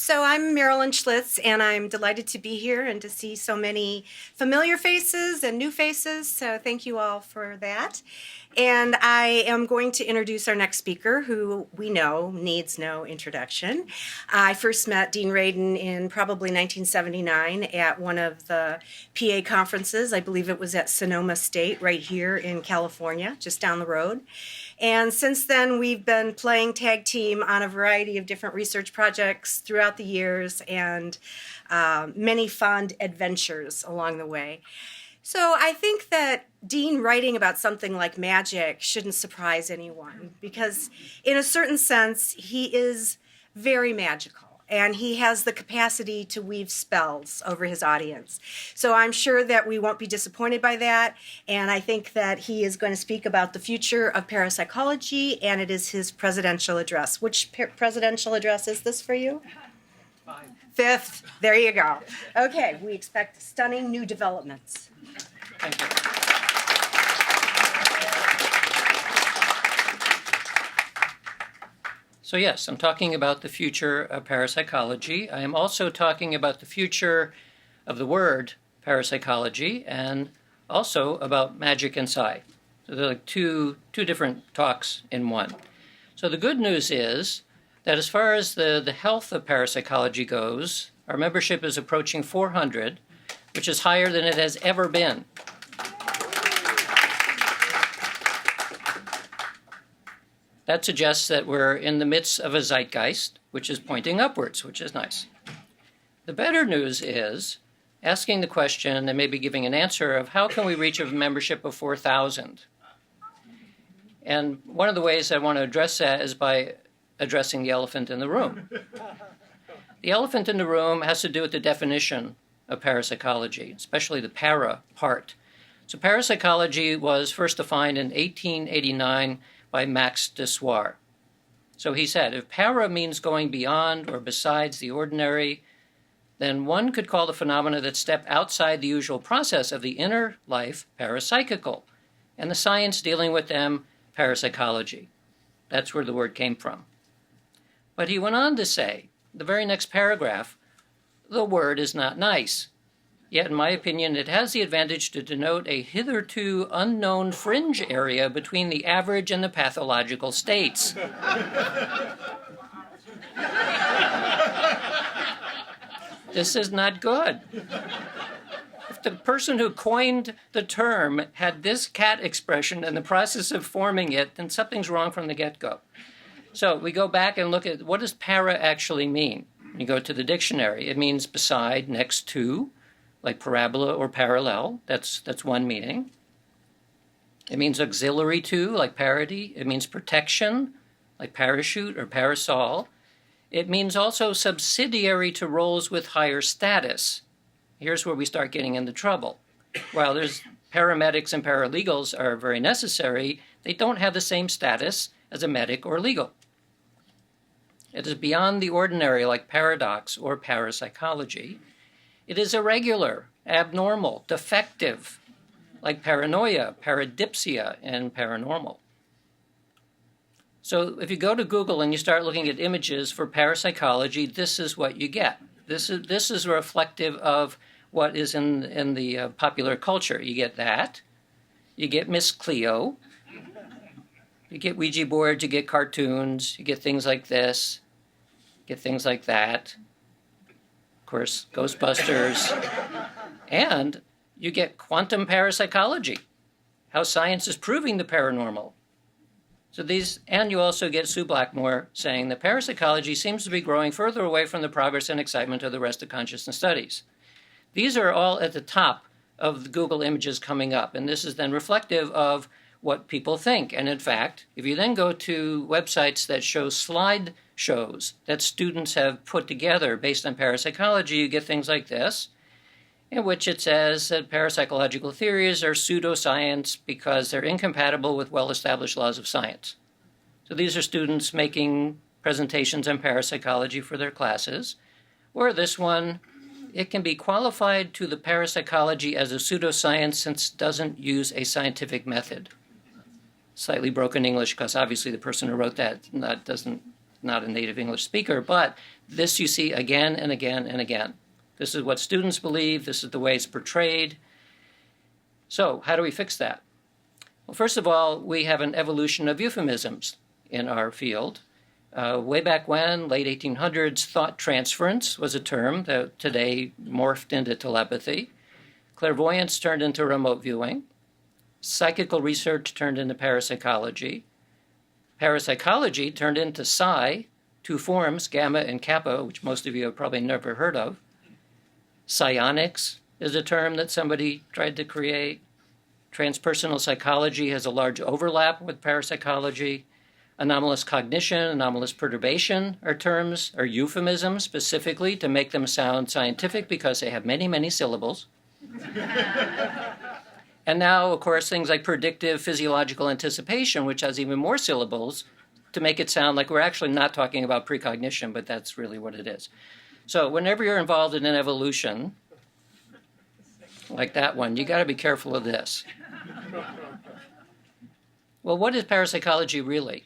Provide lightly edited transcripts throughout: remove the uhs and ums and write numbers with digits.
So I'm Marilyn Schlitz, and I'm delighted to be here and to see so many familiar faces and new faces. So thank you all for that. And I am going to introduce our next speaker, who we know needs no introduction. I first met Dean Radin in probably 1979 at one of the PA conferences. I believe it was at Sonoma State right here in California, just down the road. And since then, we've been playing tag team on a variety of different research projects throughout the years and many fond adventures along the way. So I think that Dean writing about something like magic shouldn't surprise anyone because in a certain sense, he is very magical and he has the capacity to weave spells over his audience. So I'm sure that we won't be disappointed by that. And I think that he is going to speak about the future of parapsychology, and it is his presidential address. Which presidential address is this for you? Fifth. There you go. Okay, we expect stunning new developments. Thank you. So yes, I'm talking about the future of parapsychology. I am also talking about the future of the word parapsychology and also about magic and psi. So they're like two different talks in one. So the good news is that as far as the health of parapsychology goes, our membership is approaching 400, which is higher than it has ever been. That suggests that we're in the midst of a zeitgeist, which is pointing upwards, which is nice. The better news is asking the question and maybe giving an answer of how can we reach a membership of 4,000? And one of the ways I want to address that is by addressing the elephant in the room. The elephant in the room has to do with the definition of parapsychology, especially the para part. So parapsychology was first defined in 1889 by Max Dessoir. So he said, if para means going beyond or besides the ordinary, then one could call the phenomena that step outside the usual process of the inner life parapsychical, and the science dealing with them parapsychology. That's where the word came from. But he went on to say, the very next paragraph, the word is not nice. Yet, in my opinion, it has the advantage to denote a hitherto unknown fringe area between the average and the pathological states. This is not good. If the person who coined the term had this cat expression in the process of forming it, then something's wrong from the get-go. So we go back and look at what does para actually mean? You go to the dictionary. It means beside, next to, like parabola or parallel. That's one meaning. It means auxiliary to, like parody. It means protection, like parachute or parasol. It means also subsidiary to roles with higher status. Here's where we start getting into trouble. While there's paramedics and paralegals are very necessary, they don't have the same status as a medic or legal. It is beyond the ordinary, like paradox or parapsychology. It is irregular, abnormal, defective, like paranoia, paradipsia, and paranormal. So if you go to Google and you start looking at images for parapsychology, this is what you get. This is reflective of what is in the popular culture. You get that. You get Miss Cleo. You get Ouija boards, you get cartoons, you get things like this, get things like that. Of course, Ghostbusters. And you get quantum parapsychology, how science is proving the paranormal. So and you also get Sue Blackmore saying that parapsychology seems to be growing further away from the progress and excitement of the rest of consciousness studies. These are all at the top of the Google images coming up, and this is then reflective of what people think. And in fact, if you then go to websites that show slide shows that students have put together based on parapsychology, you get things like this, in which it says that parapsychological theories are pseudoscience because they're incompatible with well-established laws of science. So these are students making presentations on parapsychology for their classes. Or this one, it can be qualified to the parapsychology as a pseudoscience since it doesn't use a scientific method. Slightly broken English because obviously the person who wrote that not a native English speaker, but This you see again and again and again. This is what students believe. This is the way it's portrayed. So how do we fix that? Well, first of all, we have an evolution of euphemisms in our field. Way back when, late 1800s, thought transference was a term that today morphed into telepathy. Clairvoyance turned into remote viewing. Psychical research turned into parapsychology. Parapsychology turned into psi, two forms, gamma and kappa, which most of you have probably never heard of. Psionics is a term that somebody tried to create. Transpersonal psychology has a large overlap with parapsychology. Anomalous cognition, anomalous perturbation are terms, or euphemisms specifically to make them sound scientific because they have many, many syllables. And now, of course, things like predictive physiological anticipation, which has even more syllables to make it sound like we're actually not talking about precognition, but that's really what it is. So whenever you're involved in an evolution, like that one, you got to be careful of this. Well, what is parapsychology really?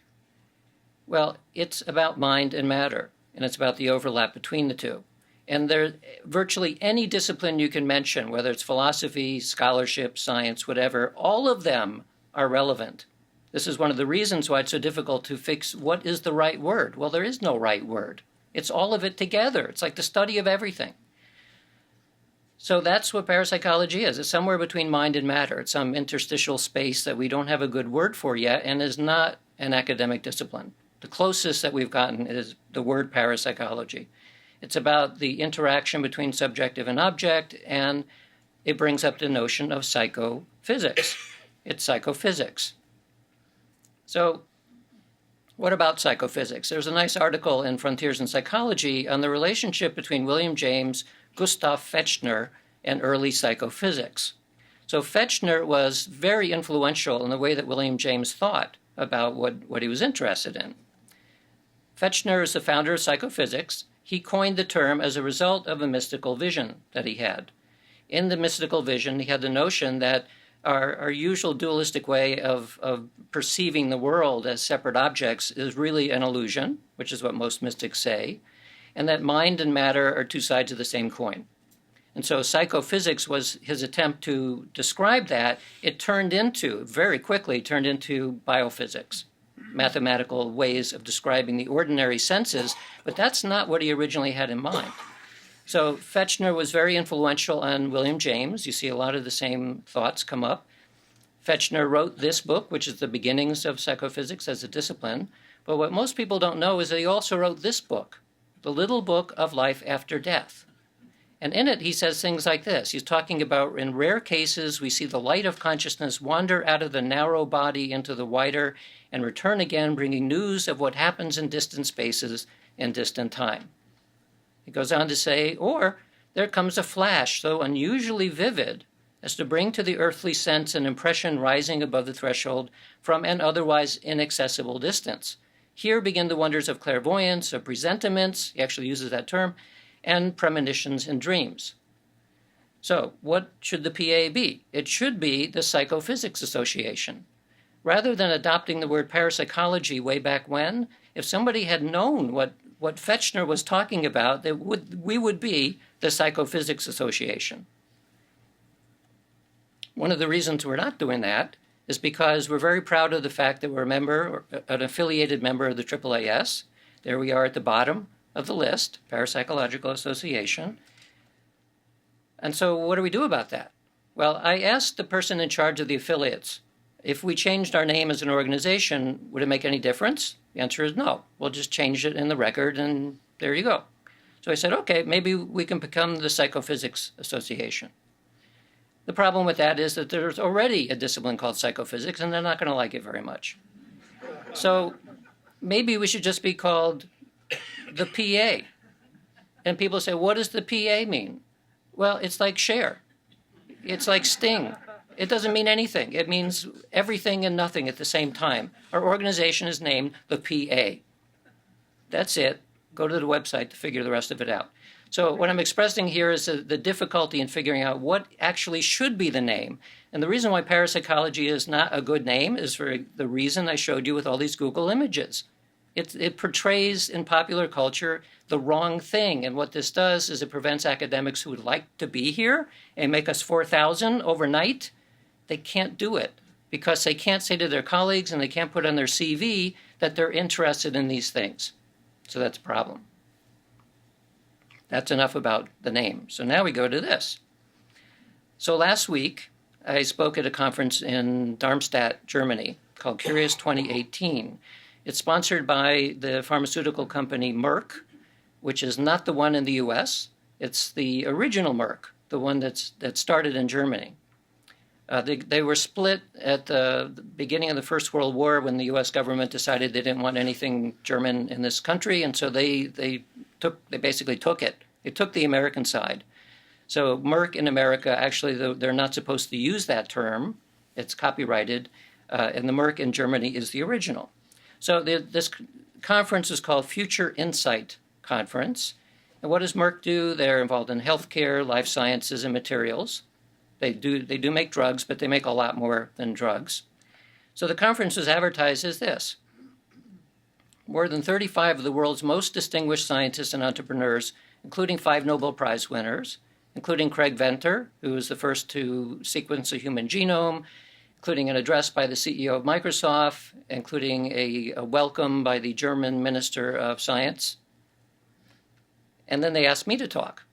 Well, it's about mind and matter, and it's about the overlap between the two. And there, virtually any discipline you can mention, whether it's philosophy, scholarship, science, whatever, all of them are relevant. This is one of the reasons why it's so difficult to fix what is the right word. Well, there is no right word. It's all of it together. It's like the study of everything. So that's what parapsychology is. It's somewhere between mind and matter. It's some interstitial space that we don't have a good word for yet and is not an academic discipline. The closest that we've gotten is the word parapsychology. It's about the interaction between subjective and object, and it brings up the notion of psychophysics. It's psychophysics. So what about psychophysics? There's a nice article in Frontiers in Psychology on the relationship between William James, Gustav Fechner, and early psychophysics. So Fechner was very influential in the way that William James thought about what he was interested in. Fechner is the founder of psychophysics. He coined the term as a result of a mystical vision that he had. In the mystical vision, he had the notion that our usual dualistic way of perceiving the world as separate objects is really an illusion, which is what most mystics say, and that mind and matter are two sides of the same coin. And so psychophysics was his attempt to describe that. It very quickly turned into biophysics, mathematical ways of describing the ordinary senses, but that's not what he originally had in mind. So Fechner was very influential on William James. You see a lot of the same thoughts come up. Fechner wrote this book, which is the beginnings of psychophysics as a discipline. But what most people don't know is that he also wrote this book, The Little Book of Life After Death. And in it, he says things like this. He's talking about, in rare cases, we see the light of consciousness wander out of the narrow body into the wider and return again, bringing news of what happens in distant spaces and distant time. He goes on to say, or there comes a flash so unusually vivid as to bring to the earthly sense an impression rising above the threshold from an otherwise inaccessible distance. Here begin the wonders of clairvoyance, of presentiments, he actually uses that term, and premonitions and dreams. So what should the PA be? It should be the Psychophysics Association. Rather than adopting the word parapsychology way back when, if somebody had known what Fechner was talking about, we would be the Psychophysics Association. One of the reasons we're not doing that is because we're very proud of the fact that we're a member, an affiliated member of the AAAS. There we are at the bottom of the list, Parapsychological Association. And so what do we do about that? Well, I asked the person in charge of the affiliates, if we changed our name as an organization, would it make any difference? The answer is no. We'll just change it in the record, and there you go. So I said, okay, maybe we can become the Psychophysics Association. The problem with that is that there's already a discipline called psychophysics, and they're not going to like it very much. So maybe we should just be called the PA. And people say, what does the PA mean? Well, it's like share. It's like sting. It doesn't mean anything. It means everything and nothing at the same time. Our organization is named the PA. That's it. Go to the website to figure the rest of it out. So what I'm expressing here is the difficulty in figuring out what actually should be the name. And the reason why parapsychology is not a good name is for the reason I showed you with all these Google images. It portrays in popular culture the wrong thing. And what this does is it prevents academics who would like to be here and make us 4,000 overnight. They can't do it because they can't say to their colleagues and they can't put on their CV that they're interested in these things. So that's a problem. That's enough about the name. So now we go to this. So last week, I spoke at a conference in Darmstadt, Germany, called Curious 2018. It's sponsored by the pharmaceutical company Merck, which is not the one in the US. It's the original Merck, the one that started in Germany. They were split at the beginning of the First World War when the US government decided they didn't want anything German in this country, and so they basically took it. They took the American side. So Merck in America, actually, they're not supposed to use that term. It's copyrighted, and the Merck in Germany is the original. So this conference is called Future Insight Conference. And what does Merck do? They're involved in healthcare, life sciences, and materials. They do make drugs, but they make a lot more than drugs. So the conference was advertised as this. More than 35 of the world's most distinguished scientists and entrepreneurs, including 5 Nobel Prize winners, including Craig Venter, who was the first to sequence a human genome, including an address by the CEO of Microsoft, including a welcome by the German Minister of Science. And then they asked me to talk.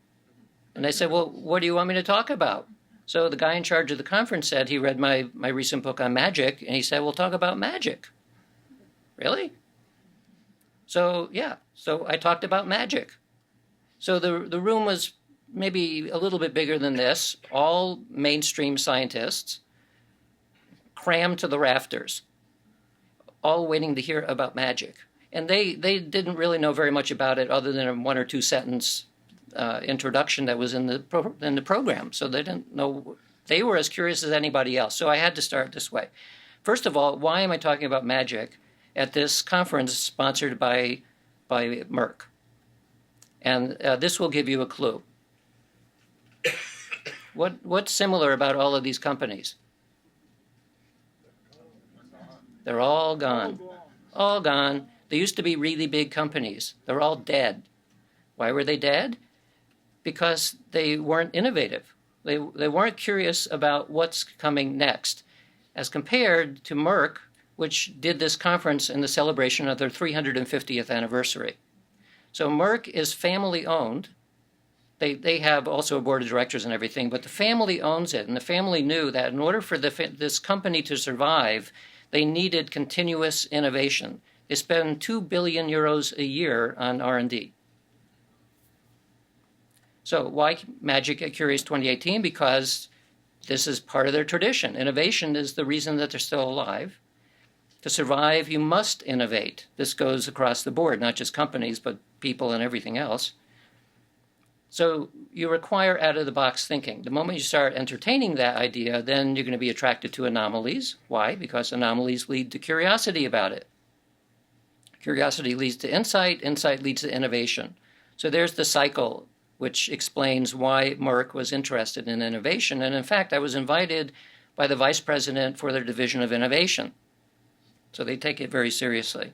And I said, well, what do you want me to talk about? So the guy in charge of the conference said he read my recent book on magic, and he said, we'll talk about magic. Really? So, yeah. So I talked about magic. So the room was maybe a little bit bigger than this, all mainstream scientists, crammed to the rafters, all waiting to hear about magic. And they didn't really know very much about it other than a 1 or 2 sentence introduction that was in the program. So they didn't know. They were as curious as anybody else. So I had to start this way. First of all, why am I talking about magic at this conference sponsored by Merck? And this will give you a clue. What's similar about all of these companies? They're all gone. All gone. They used to be really big companies. They're all dead. Why were they dead? Because they weren't innovative. They weren't curious about what's coming next, as compared to Merck, which did this conference in the celebration of their 350th anniversary. So Merck is family-owned. They have also a board of directors and everything, but the family owns it, and the family knew that in order for this company to survive, they needed continuous innovation. They spend 2 billion euros a year on R&D. So why Magic at Curious 2018? Because this is part of their tradition. Innovation is the reason that they're still alive. To survive, you must innovate. This goes across the board, not just companies, but people and everything else. So you require out-of-the-box thinking. The moment you start entertaining that idea, then you're going to be attracted to anomalies. Why? Because anomalies lead to curiosity about it. Curiosity leads to insight. Insight leads to innovation. So there's the cycle, which explains why Merck was interested in innovation. And in fact, I was invited by the vice president for their division of innovation. So they take it very seriously.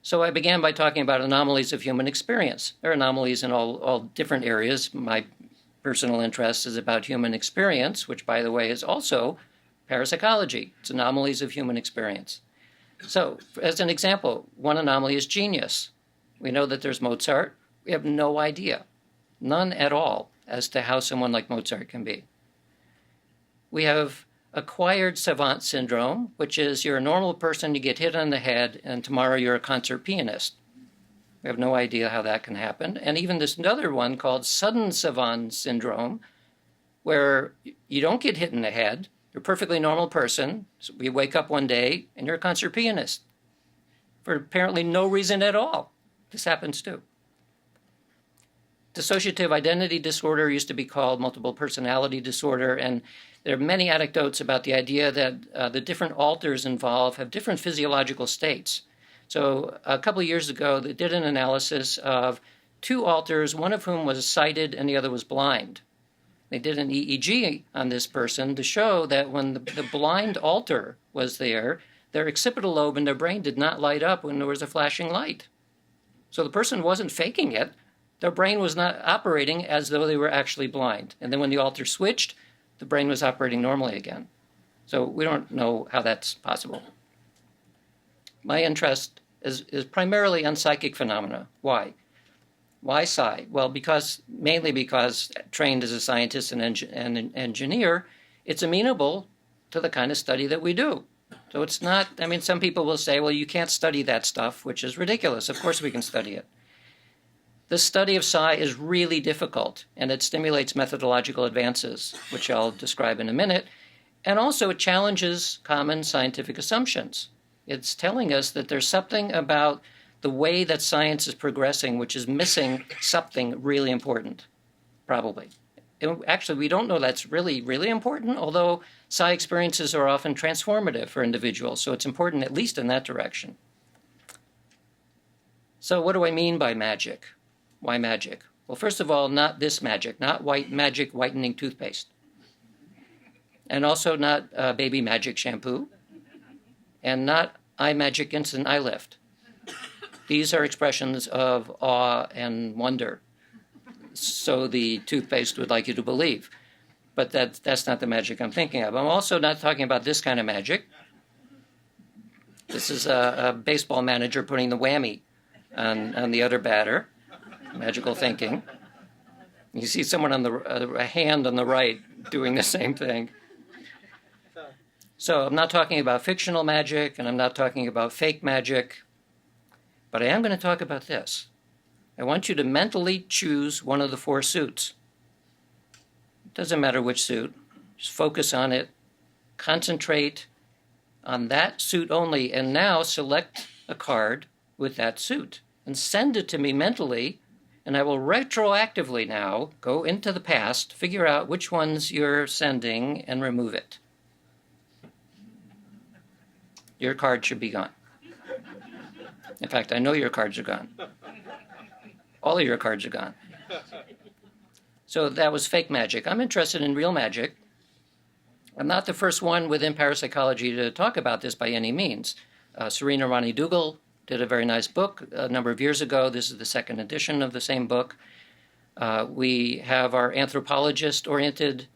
So I began by talking about anomalies of human experience. There are anomalies in all different areas. My personal interest is about human experience, which, by the way, is also parapsychology. It's anomalies of human experience. So, as an example, one anomaly is genius. We know that there's Mozart. We have no idea, none at all, as to how someone like Mozart can be. We have acquired savant syndrome, which is you're a normal person, you get hit on the head, and tomorrow you're a concert pianist. We have no idea how that can happen. And even this other one called sudden savant syndrome, where you don't get hit in the head, you're a perfectly normal person, so you wake up one day and you're a concert pianist for apparently no reason at all. This happens too. Dissociative identity disorder used to be called multiple personality disorder, and there are many anecdotes about the idea that the different alters involved have different physiological states. So a couple of years ago, they did an analysis of 2 alters, one of whom was sighted and the other was blind. They did an EEG on this person to show that when the blind alter was there, their occipital lobe in their brain did not light up when there was a flashing light. So the person wasn't faking it. Their brain was not operating as though they were actually blind. And then when the altar switched, the brain was operating normally again. So we don't know how that's possible. My interest is primarily on psychic phenomena. Why? Why psi? Well, mainly because trained as a scientist and an engineer, it's amenable to the kind of study that we do. So it's not, some people will say, well, you can't study that stuff, which is ridiculous. Of course we can study it. The study of psi is really difficult, and it stimulates methodological advances, which I'll describe in a minute, and also it challenges common scientific assumptions. It's telling us that there's something about the way that science is progressing which is missing something really important, probably. Actually, we don't know that's really, really important, although psi experiences are often transformative for individuals, so it's important at least in that direction. So what do I mean by magic? Why magic? Well, first of all, not this magic, not white magic whitening toothpaste. And also not baby magic shampoo. And not eye magic instant eye lift. These are expressions of awe and wonder. So the toothpaste would like you to believe. But that's not the magic I'm thinking of. I'm also not talking about this kind of magic. This is a baseball manager putting the whammy on the other batter. Magical thinking. You see someone on a hand on the right doing the same thing. So I'm not talking about fictional magic, and I'm not talking about fake magic, but I am going to talk about this. I want you to mentally choose one of the 4 suits. It doesn't matter which suit. Just focus on it. Concentrate on that suit only, and now select a card with that suit and send it to me mentally, and I will retroactively now go into the past, figure out which ones you're sending, and remove it. Your card should be gone. In fact, I know your cards are gone. All of your cards are gone. So that was fake magic. I'm interested in real magic. I'm not the first one within parapsychology to talk about this by any means. Serena Ronnie Dougal did a very nice book a number of years ago. This is the 2nd edition of the same book. We have our anthropologist-oriented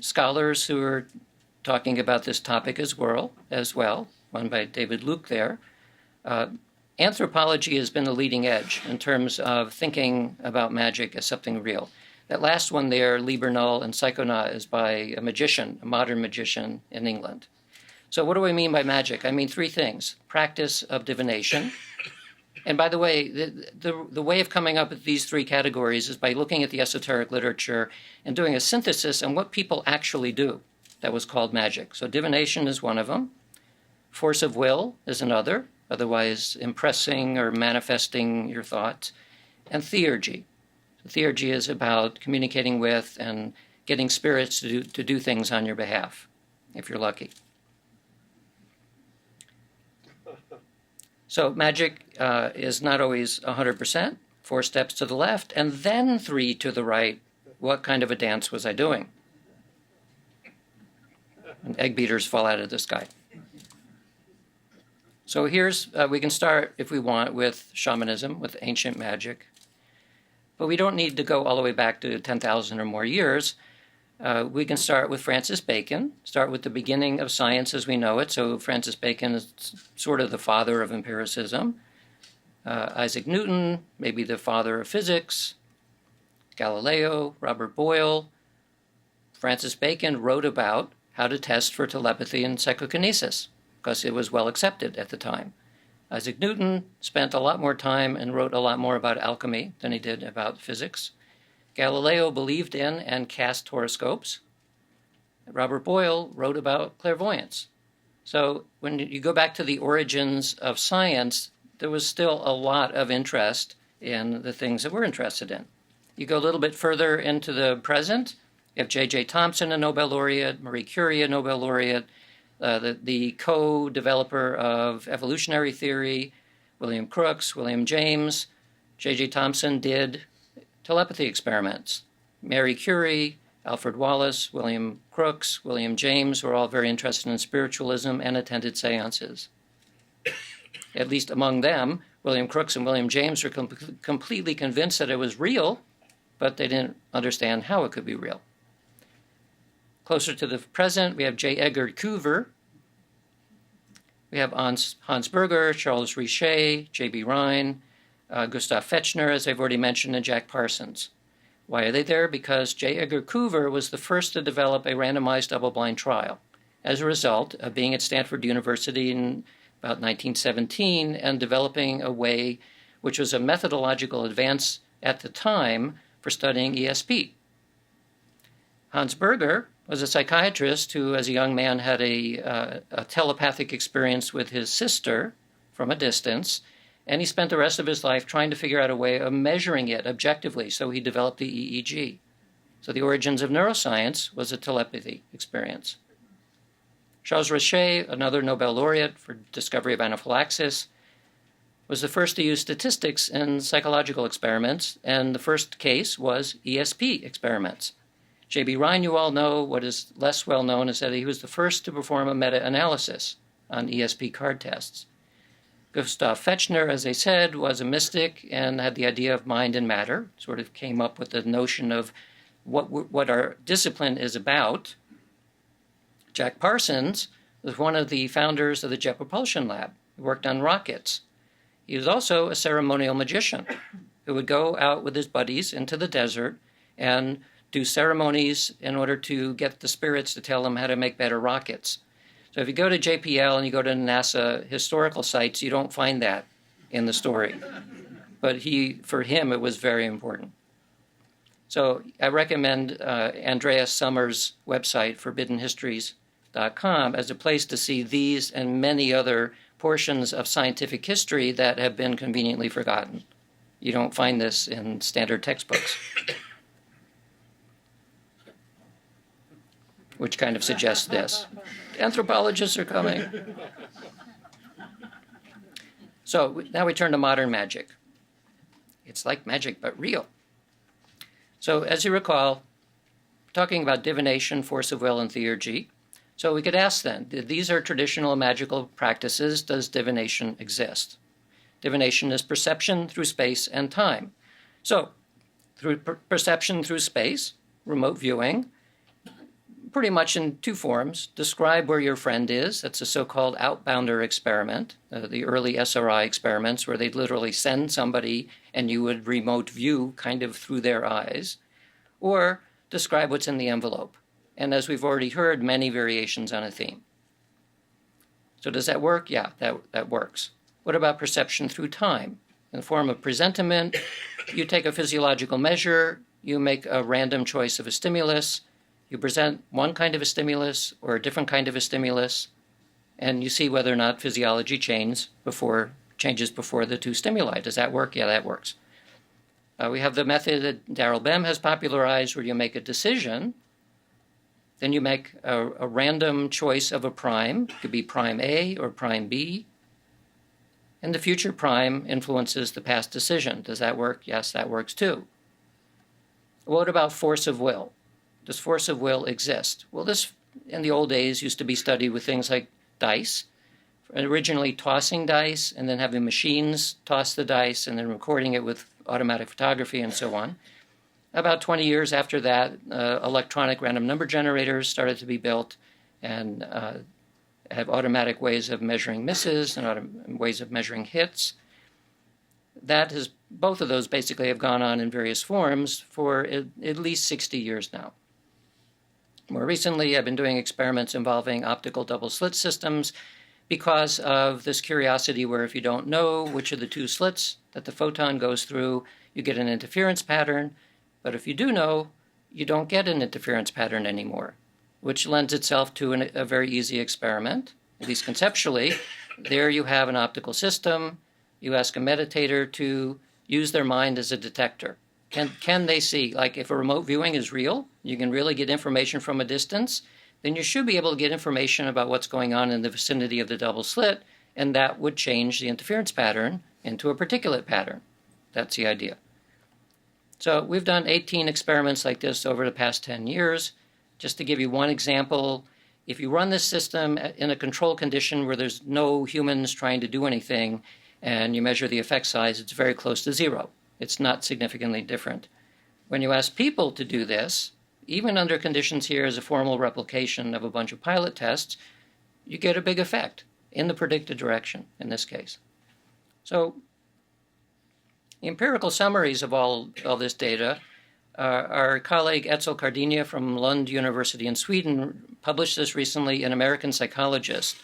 scholars who are talking about this topic as well, one by David Luke there. Anthropology has been the leading edge in terms of thinking about magic as something real. That last one there, Liber Null and Psychonaut, is by a magician, a modern magician in England. So what do I mean by magic? I mean 3 things. Practice of divination. And by the way, the way of coming up with these 3 categories is by looking at the esoteric literature and doing a synthesis on what people actually do. That was called magic. So divination is one of them. Force of will is another, otherwise impressing or manifesting your thoughts. And theurgy. Theurgy is about communicating with and getting spirits to do things on your behalf, if you're lucky. So magic is not always 100%, 4 steps to the left, and then 3 to the right. What kind of a dance was I doing? And egg beaters fall out of the sky. So we can start, if we want, with shamanism, with ancient magic. But we don't need to go all the way back to 10,000 or more years. We can start with Francis Bacon, start with the beginning of science as we know it. So Francis Bacon is sort of the father of empiricism. Isaac Newton, maybe the father of physics. Galileo, Robert Boyle. Francis Bacon wrote about how to test for telepathy and psychokinesis, because it was well accepted at the time. Isaac Newton spent a lot more time and wrote a lot more about alchemy than he did about physics. Galileo believed in and cast horoscopes. Robert Boyle wrote about clairvoyance. So when you go back to the origins of science, there was still a lot of interest in the things that we're interested in. You go a little bit further into the present, you have J.J. Thomson, a Nobel laureate, Marie Curie, a Nobel laureate, the co-developer of evolutionary theory, William Crookes, William James. J.J. Thomson did telepathy experiments. Marie Curie Alfred Wallace, William Crookes, William James were all very interested in spiritualism and attended seances. At least among them, William Crookes and William James were completely convinced that it was real, but they didn't understand how it could be real. Closer to the present, we have J. Edgar Hoover. We have Hans Berger, Charles Richet, J.B. Rhine, Gustav Fechner, as I've already mentioned, and Jack Parsons. Why are they there? Because J. Edgar Hoover was the first to develop a randomized double-blind trial. As a result of being at Stanford University in about 1917 and developing a way which was a methodological advance at the time for studying ESP. Hans Berger was a psychiatrist who, as a young man, had a telepathic experience with his sister from a distance, and he spent the rest of his life trying to figure out a way of measuring it objectively, so he developed the EEG. So the origins of neuroscience was a telepathy experience. Charles Richet, another Nobel laureate for discovery of anaphylaxis, was the first to use statistics in psychological experiments, and the first case was ESP experiments. J.B. Rhine, you all know. What is less well known is that he was the first to perform a meta-analysis on ESP card tests. Gustav Fechner, as I said, was a mystic and had the idea of mind and matter, sort of came up with the notion of what our discipline is about. Jack Parsons was one of the founders of the Jet Propulsion Lab. He worked on rockets. He was also a ceremonial magician who would go out with his buddies into the desert and do ceremonies in order to get the spirits to tell them how to make better rockets. So if you go to JPL and you go to NASA historical sites, you don't find that in the story. But for him, it was very important. So I recommend Andreas Summers' website, forbiddenhistories.com, as a place to see these and many other portions of scientific history that have been conveniently forgotten. You don't find this in standard textbooks, which kind of suggests this. Anthropologists are coming. So now we turn to modern magic. It's like magic, but real. So as you recall, we're talking about divination, force of will, and theurgy. So we could ask then, these are traditional magical practices. Does divination exist? Divination is perception through space and time. So through perception through space, remote viewing, pretty much in two forms. Describe where your friend is. That's a so-called outbounder experiment, the early SRI experiments, where they'd literally send somebody and you would remote view kind of through their eyes. Or describe what's in the envelope. And as we've already heard, many variations on a theme. So does that work? Yeah, that works. What about perception through time? In the form of presentiment, you take a physiological measure, you make a random choice of a stimulus, you present one kind of a stimulus or a different kind of a stimulus, and you see whether or not physiology changes before the two stimuli. Does that work? Yeah, that works. We have the method that Daryl Bem has popularized, where you make a decision, then you make a random choice of a prime. It could be prime A or prime B, and the future prime influences the past decision. Does that work? Yes, that works too. What about force of will? Does force of will exist? Well, this, in the old days, used to be studied with things like dice, originally tossing dice and then having machines toss the dice and then recording it with automatic photography and so on. About 20 years after that, electronic random number generators started to be built and have automatic ways of measuring misses and ways of measuring hits. Both of those basically have gone on in various forms for at least 60 years now. More recently, I've been doing experiments involving optical double-slit systems because of this curiosity where if you don't know which of the two slits that the photon goes through, you get an interference pattern. But if you do know, you don't get an interference pattern anymore, which lends itself to a very easy experiment, at least conceptually. There you have an optical system. You ask a meditator to use their mind as a detector. Can they see? Like if a remote viewing is real, you can really get information from a distance, then you should be able to get information about what's going on in the vicinity of the double slit, and that would change the interference pattern into a particulate pattern. That's the idea. So we've done 18 experiments like this over the past 10 years. Just to give you one example, if you run this system in a control condition where there's no humans trying to do anything, and you measure the effect size, it's very close to zero. It's not significantly different. When you ask people to do this, even under conditions here as a formal replication of a bunch of pilot tests, you get a big effect in the predicted direction in this case. So the empirical summaries of all this data, our colleague Etzel Cardinia from Lund University in Sweden published this recently in American Psychologist,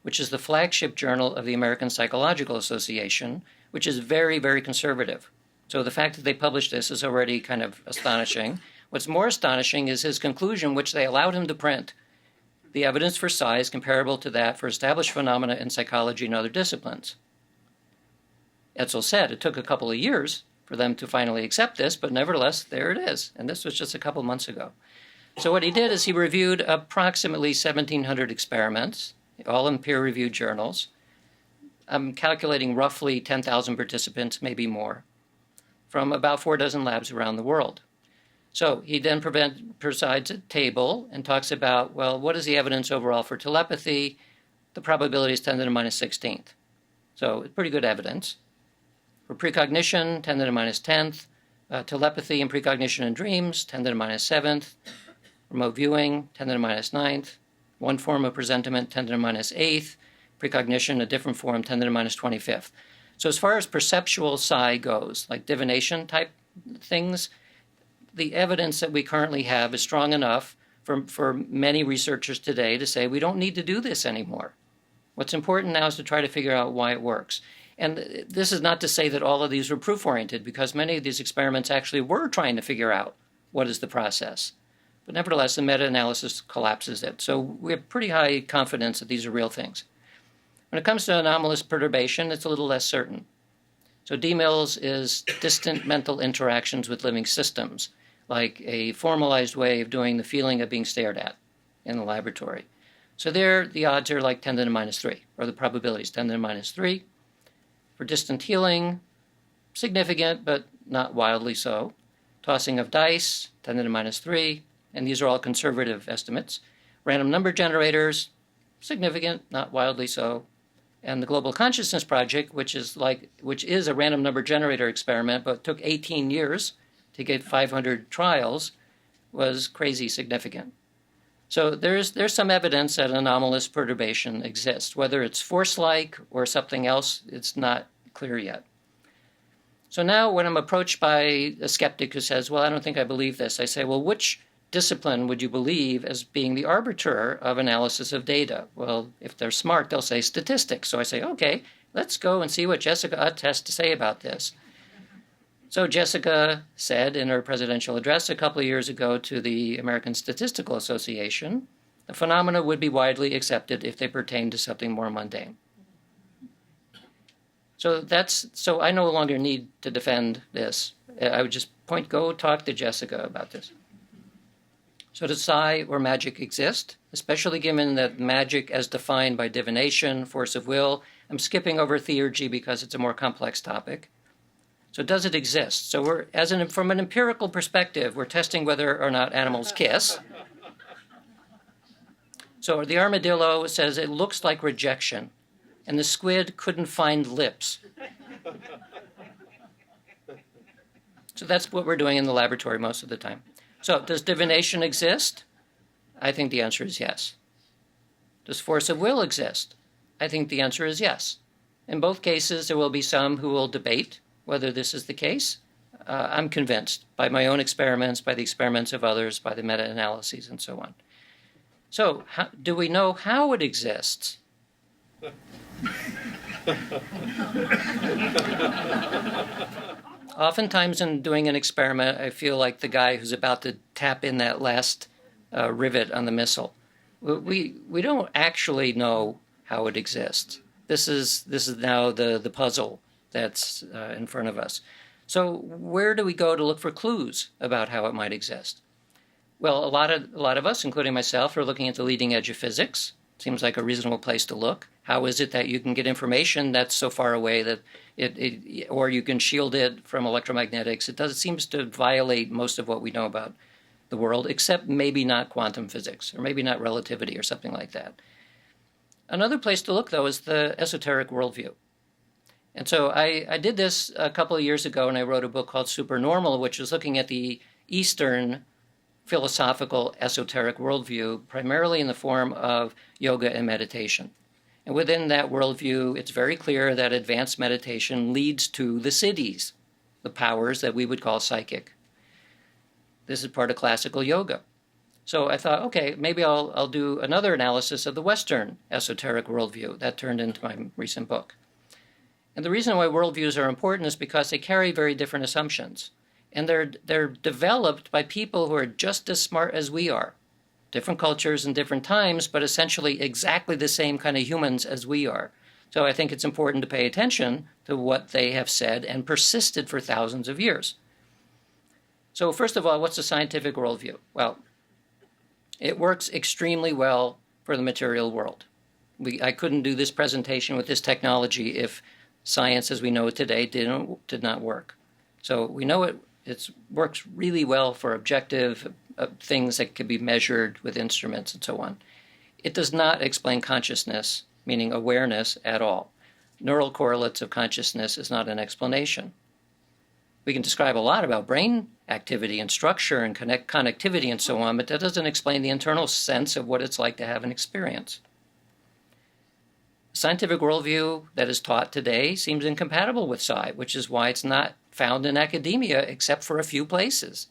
which is the flagship journal of the American Psychological Association, which is very, very conservative. So the fact that they published this is already kind of astonishing. What's more astonishing is his conclusion, which they allowed him to print, the evidence for size comparable to that for established phenomena in psychology and other disciplines. Etzel said it took a couple of years for them to finally accept this, but nevertheless, there it is. And this was just a couple months ago. So what he did is he reviewed approximately 1,700 experiments, all in peer-reviewed journals. I'm calculating roughly 10,000 participants, maybe more, from about 4 dozen labs around the world. So he then provides a table and talks about, well, what is the evidence overall for telepathy? The probability is 10 to the minus 16th. So it's pretty good evidence. For precognition, 10 to the minus 10th. Telepathy and precognition in dreams, 10 to the minus 7th. Remote viewing, 10 to the minus 9th. One form of presentiment, 10 to the minus 8th. Precognition, a different form, 10 to the minus 25th. So as far as perceptual psi goes, like divination type things, the evidence that we currently have is strong enough for many researchers today to say we don't need to do this anymore. What's important now is to try to figure out why it works. And this is not to say that all of these were proof-oriented, because many of these experiments actually were trying to figure out what is the process. But nevertheless, the meta-analysis collapses it. So we have pretty high confidence that these are real things. When it comes to anomalous perturbation, it's a little less certain. So DMILS is distant mental interactions with living systems, like a formalized way of doing the feeling of being stared at in the laboratory. So there, the odds are like 10 to the minus 3, or the probability is 10 to the minus 3. For distant healing, significant, but not wildly so. Tossing of dice, 10 to the minus 3, and these are all conservative estimates. Random number generators, significant, not wildly so. And the Global Consciousness Project, which is a random number generator experiment, but took 18 years to get 500 trials, was crazy significant. So there's some evidence that anomalous perturbation exists. Whether it's force-like or something else, it's not clear yet. So now when I'm approached by a skeptic who says, well, I don't think I believe this, I say, well, which discipline would you believe as being the arbiter of analysis of data? Well, if they're smart, they'll say statistics. So I say, okay, let's go and see what Jessica Utt has to say about this. So Jessica said in her presidential address a couple of years ago to the American Statistical Association, the phenomena would be widely accepted if they pertain to something more mundane. So I no longer need to defend this. I would just go talk to Jessica about this. So does psi or magic exist? Especially given that magic as defined by divination, force of will. I'm skipping over theurgy because it's a more complex topic. So does it exist? So from an empirical perspective, we're testing whether or not animals kiss. So the armadillo says it looks like rejection, and the squid couldn't find lips. So that's what we're doing in the laboratory most of the time. So does divination exist? I think the answer is yes. Does force of will exist? I think the answer is yes. In both cases, there will be some who will debate whether this is the case. I'm convinced by my own experiments, by the experiments of others, by the meta-analyses, and so on. So do we know how it exists? Oftentimes in doing an experiment, I feel like the guy who's about to tap in that last rivet on the missile. We don't actually know how it exists. This is now the puzzle that's in front of us. So where do we go to look for clues about how it might exist? Well, a lot of us, including myself, are looking at the leading edge of physics. Seems like a reasonable place to look. How is it that you can get information that's so far away that or you can shield it from electromagnetics? It seems to violate most of what we know about the world, except maybe not quantum physics, or maybe not relativity, or something like that. Another place to look, though, is the esoteric worldview. And so I did this a couple of years ago, and I wrote a book called Supernormal, which was looking at the Eastern philosophical esoteric worldview, primarily in the form of yoga and meditation. And within that worldview, it's very clear that advanced meditation leads to the siddhis, the powers that we would call psychic. This is part of classical yoga. So I thought, okay, maybe I'll do another analysis of the Western esoteric worldview. That turned into my recent book. And the reason why worldviews are important is because they carry very different assumptions. And they're developed by people who are just as smart as we are. Different cultures and different times, but essentially exactly the same kind of humans as we are. So I think it's important to pay attention to what they have said and persisted for thousands of years. So first of all, what's the scientific worldview? Well, it works extremely well for the material world. I couldn't do this presentation with this technology if science as we know it today did not work. So we know it works really well for objective things that can be measured with instruments and so on. It does not explain consciousness, meaning awareness, at all. Neural correlates of consciousness is not an explanation. We can describe a lot about brain activity and structure and connectivity and so on, but that doesn't explain the internal sense of what it's like to have an experience. The scientific worldview that is taught today seems incompatible with psi, which is why it's not found in academia except for a few places.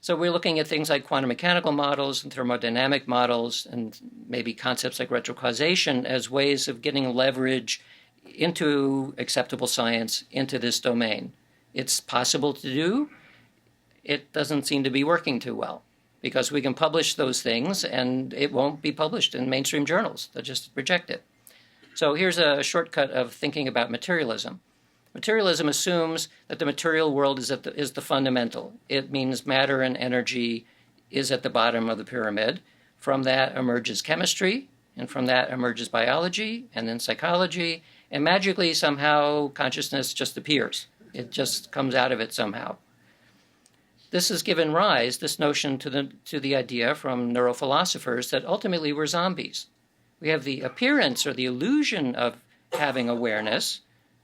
So we're looking at things like quantum mechanical models and thermodynamic models and maybe concepts like retrocausation as ways of getting leverage into acceptable science into this domain. It's possible to do. It doesn't seem to be working too well because we can publish those things and it won't be published in mainstream journals. They'll just reject it. So here's a shortcut of thinking about materialism. Materialism assumes that the material world is the fundamental. It means matter and energy is at the bottom of the pyramid. From that emerges chemistry, and from that emerges biology, and then psychology, and magically somehow consciousness just appears. It just comes out of it somehow. This has given rise, this notion, to the idea from neurophilosophers that ultimately we're zombies. We have the appearance or the illusion of having awareness,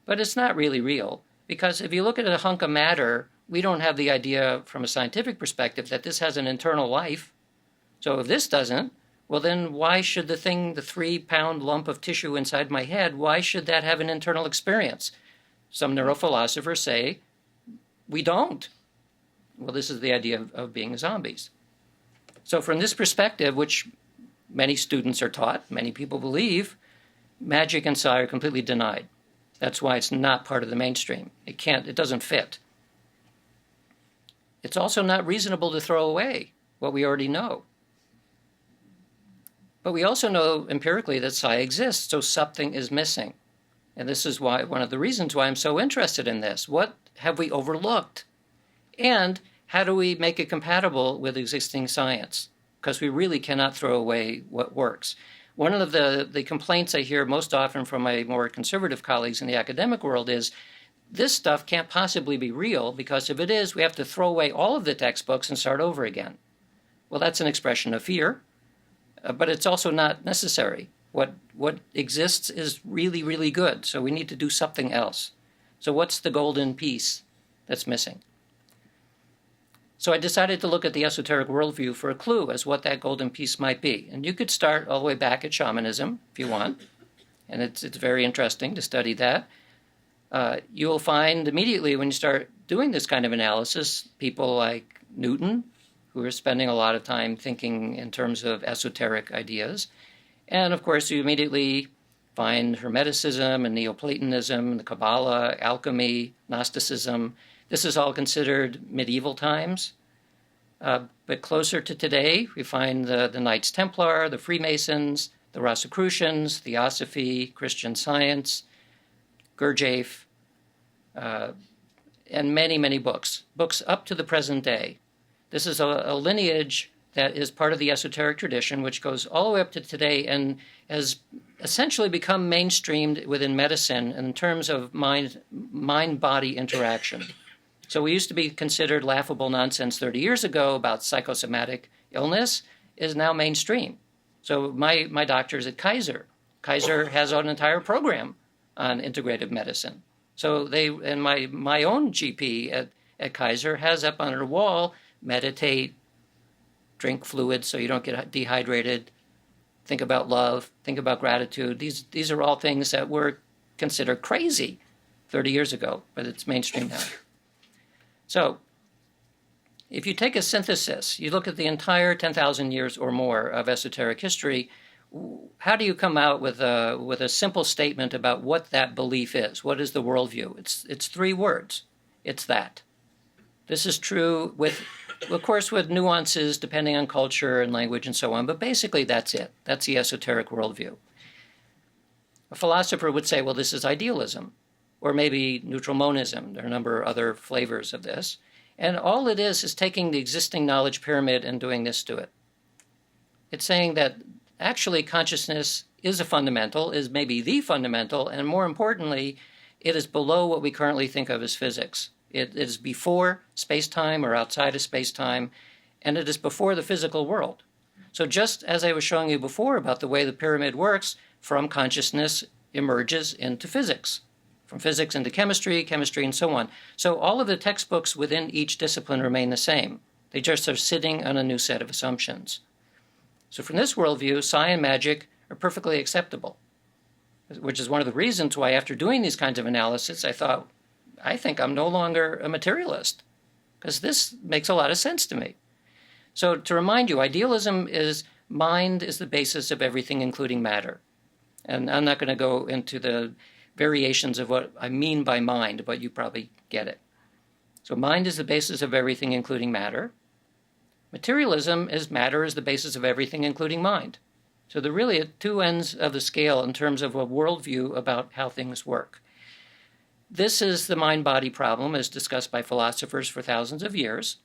but it's not really real, because if you look at a hunk of matter, we don't have the idea from a scientific perspective that this has an internal life. So if this doesn't, well then why should the 3-pound lump of tissue inside my head, why should that have an internal experience? Some neurophilosophers say, we don't. Well, this is the idea of being zombies. So from this perspective, which many students are taught, many people believe, magic and psi are completely denied. That's why it's not part of the mainstream. It doesn't fit. It's also not reasonable to throw away what we already know. But we also know empirically that psi exists, so something is missing. And this is why one of the reasons why I'm so interested in this. What have we overlooked? And how do we make it compatible with existing science? Because we really cannot throw away what works. One of the complaints I hear most often from my more conservative colleagues in the academic world is, this stuff can't possibly be real, because if it is, we have to throw away all of the textbooks and start over again. Well, that's an expression of fear, but it's also not necessary. What exists is really, really good, so we need to do something else. So what's the golden piece that's missing? So I decided to look at the esoteric worldview for a clue as what that golden piece might be. And you could start all the way back at shamanism if you want, and it's very interesting to study that. You will find immediately when you start doing this kind of analysis, people like Newton, who are spending a lot of time thinking in terms of esoteric ideas. And of course, you immediately find Hermeticism and Neoplatonism, the Kabbalah, alchemy, Gnosticism. This is all considered medieval times. But closer to today, we find the Knights Templar, the Freemasons, the Rosicrucians, Theosophy, Christian Science, Gurdjieff, and many, many books up to the present day. This is a lineage that is part of the esoteric tradition, which goes all the way up to today and has essentially become mainstreamed within medicine in terms of mind-body interaction. So we used to be considered laughable nonsense 30 years ago about psychosomatic illness is now mainstream. So my doctor's at Kaiser. Kaiser has an entire program on integrative medicine. So my own GP at Kaiser has up on her wall, meditate, drink fluids so you don't get dehydrated, think about love, think about gratitude. These are all things that were considered crazy 30 years ago, but it's mainstream now. So if you take a synthesis, you look at the entire 10,000 years or more of esoteric history, how do you come out with a simple statement about what that belief is? What is the worldview? It's 3 words. It's that. This is true of course, with nuances depending on culture and language and so on, but basically that's it. That's the esoteric worldview. A philosopher would say, well, this is idealism, or maybe neutral monism. There are a number of other flavors of this. And all it is taking the existing knowledge pyramid and doing this to it. It's saying that actually consciousness is a fundamental, is maybe the fundamental, and more importantly, it is below what we currently think of as physics. It is before space-time or outside of space-time, and it is before the physical world. So just as I was showing you before about the way the pyramid works, from consciousness emerges into physics, from physics into chemistry, chemistry, and so on. So all of the textbooks within each discipline remain the same. They just are sitting on a new set of assumptions. So from this worldview, psi and magic are perfectly acceptable, which is one of the reasons why after doing these kinds of analysis, I think I'm no longer a materialist, because this makes a lot of sense to me. So to remind you, idealism is mind is the basis of everything, including matter. And I'm not going to go into the variations of what I mean by mind, but you probably get it. So mind is the basis of everything, including matter. Materialism is matter is the basis of everything, including mind. So they're really at 2 ends of the scale in terms of a worldview about how things work. This is the mind-body problem as discussed by philosophers for thousands of years.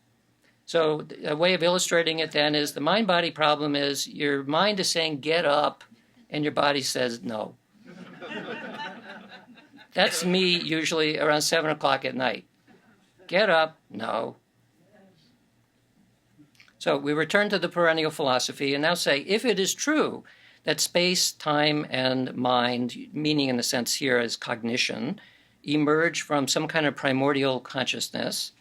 So a way of illustrating it then is the mind-body problem is your mind is saying, get up, and your body says, no. That's me usually around 7 o'clock at night. Get up, no. So we return to the perennial philosophy and now say, if it is true that space, time, and mind, meaning in the sense here as cognition, emerge from some kind of primordial consciousness,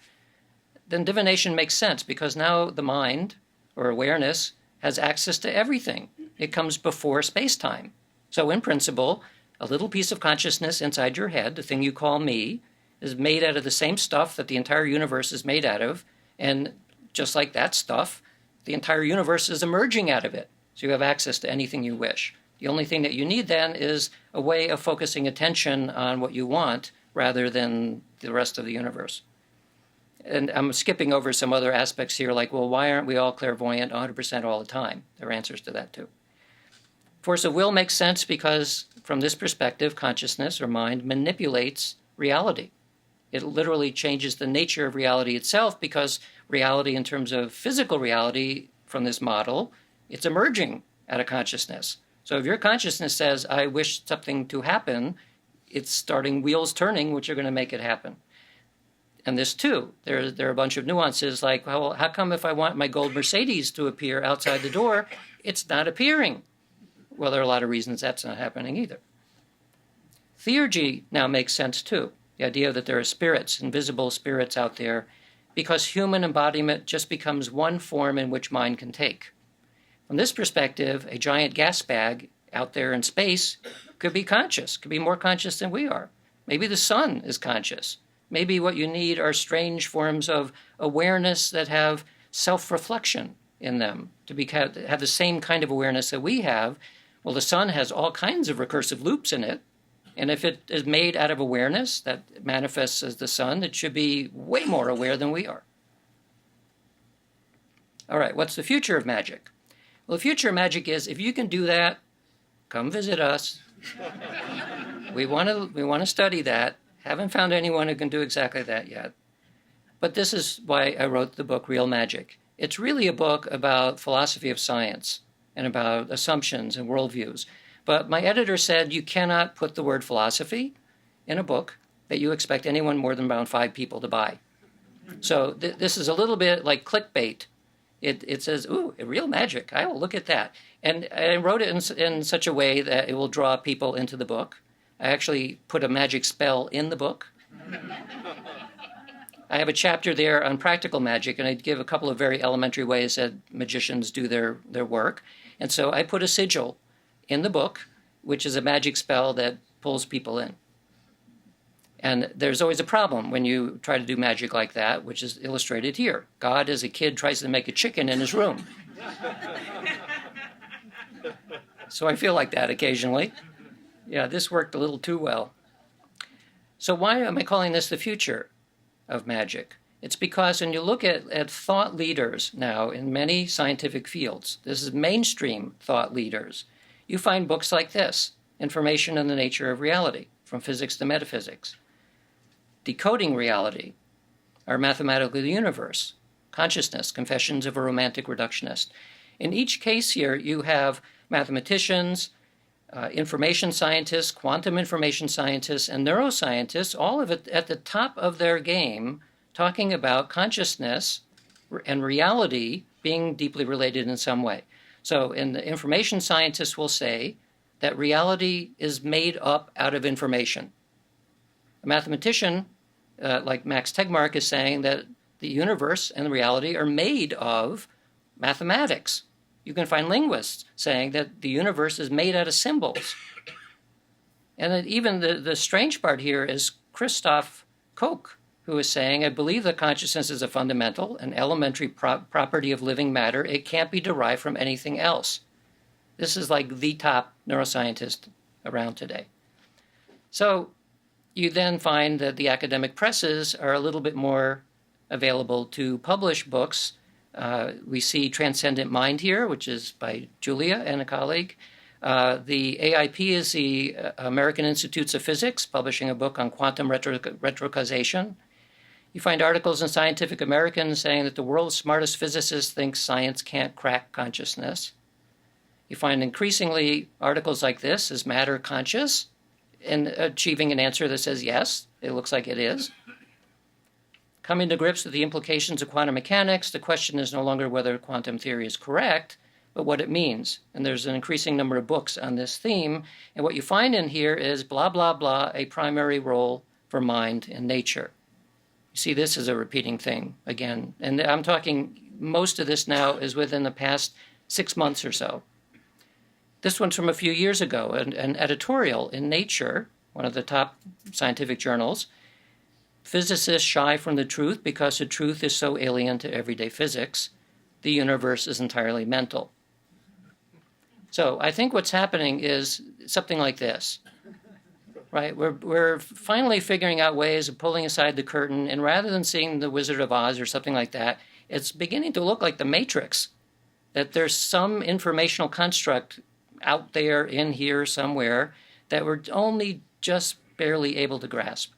then divination makes sense because now the mind, or awareness, has access to everything. It comes before space-time. So in principle, a little piece of consciousness inside your head, the thing you call me, is made out of the same stuff that the entire universe is made out of, and just like that stuff, the entire universe is emerging out of it. So you have access to anything you wish. The only thing that you need then is a way of focusing attention on what you want rather than the rest of the universe. And I'm skipping over some other aspects here, like, well, why aren't we all clairvoyant 100% all the time? There are answers to that too. Force of will makes sense because from this perspective, consciousness or mind manipulates reality. It literally changes the nature of reality itself because reality in terms of physical reality from this model, it's emerging out of consciousness. So if your consciousness says, I wish something to happen, it's starting wheels turning, which are going to make it happen. And this too, there are a bunch of nuances like, well, how come if I want my gold Mercedes to appear outside the door, it's not appearing? Well, there are a lot of reasons that's not happening either. Theurgy now makes sense too. The idea that there are spirits, invisible spirits out there, because human embodiment just becomes one form in which mind can take. From this perspective, a giant gas bag out there in space could be conscious, could be more conscious than we are. Maybe the sun is conscious. Maybe what you need are strange forms of awareness that have self-reflection in them, to have the same kind of awareness that we have. Well, the sun has all kinds of recursive loops in it, and if it is made out of awareness that manifests as the sun, it should be way more aware than we are. All right, what's the future of magic? Well, the future of magic is, if you can do that, come visit us. We want to study that. Haven't found anyone who can do exactly that yet. But this is why I wrote the book Real Magic. It's really a book about philosophy of science and about assumptions and worldviews. But my editor said you cannot put the word philosophy in a book that you expect anyone more than around 5 people to buy. So this is a little bit like clickbait. It says, ooh, real magic. I will look at that. And I wrote it in such a way that it will draw people into the book. I actually put a magic spell in the book. I have a chapter there on practical magic, and I give a couple of very elementary ways that magicians do their work. And so I put a sigil in the book, which is a magic spell that pulls people in. And there's always a problem when you try to do magic like that, which is illustrated here. God, as a kid, tries to make a chicken in his room. So I feel like that occasionally. Yeah, this worked a little too well. So why am I calling this the future of magic? It's because when you look at thought leaders now in many scientific fields, this is mainstream thought leaders, you find books like this, Information on the Nature of Reality, From Physics to Metaphysics. Decoding Reality, Our Mathematical Universe, Consciousness, Confessions of a Romantic Reductionist. In each case here, you have mathematicians, information scientists, quantum information scientists, and neuroscientists, all of it at the top of their game, talking about consciousness and reality being deeply related in some way. So, and the information scientists will say that reality is made up out of information. A mathematician, like Max Tegmark, is saying that the universe and reality are made of mathematics. You can find linguists saying that the universe is made out of symbols. And that even the strange part here is Christoph Koch, who is saying, I believe that consciousness is a fundamental and elementary property of living matter. It can't be derived from anything else. This is like the top neuroscientist around today. So you then find that the academic presses are a little bit more available to publish books. We see Transcendent Mind here, which is by Julia and a colleague. The AIP is the American Institutes of Physics, publishing a book on quantum retrocausation. You find articles in Scientific American saying that the world's smartest physicists think science can't crack consciousness. You find increasingly articles like this, is matter conscious? And achieving an answer that says yes, it looks like it is. Coming to grips with the implications of quantum mechanics, the question is no longer whether quantum theory is correct, but what it means. And there's an increasing number of books on this theme. And what you find in here is blah, blah, blah, a primary role for mind in nature. You see, this is a repeating thing again. And I'm talking, most of this now is within the past 6 months or so. This one's from a few years ago, an editorial in Nature, one of the top scientific journals. Physicists shy from the truth because the truth is so alien to everyday physics. The universe is entirely mental. So I think what's happening is something like this, right? We're finally figuring out ways of pulling aside the curtain, and rather than seeing the Wizard of Oz or something like that, it's beginning to look like the Matrix, that there's some informational construct out there in here somewhere that we're only just barely able to grasp.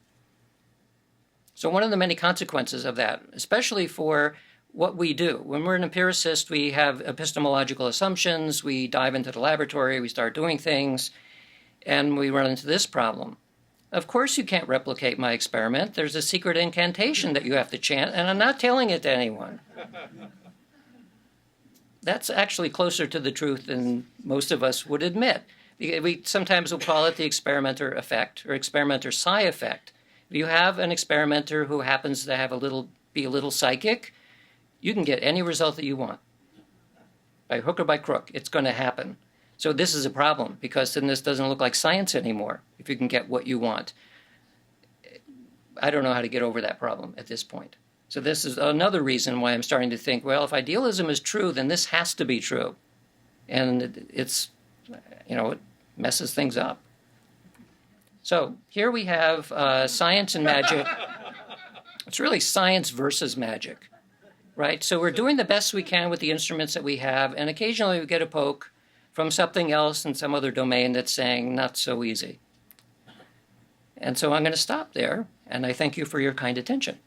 So one of the many consequences of that, especially for what we do, when we're an empiricist, we have epistemological assumptions, we dive into the laboratory, we start doing things, and we run into this problem. Of course you can't replicate my experiment. There's a secret incantation that you have to chant, and I'm not telling it to anyone. That's actually closer to the truth than most of us would admit. We sometimes will call it the experimenter effect or experimenter psi effect. If you have an experimenter who happens to have be a little psychic, you can get any result that you want. By hook or by crook, it's going to happen. So this is a problem, because then this doesn't look like science anymore, if you can get what you want. I don't know how to get over that problem at this point. So this is another reason why I'm starting to think, well, if idealism is true, then this has to be true. And it's, it messes things up. So here we have science and magic. It's really science versus magic, right? So we're doing the best we can with the instruments that we have, and occasionally we get a poke from something else in some other domain that's saying, not so easy. And so I'm going to stop there, and I thank you for your kind attention.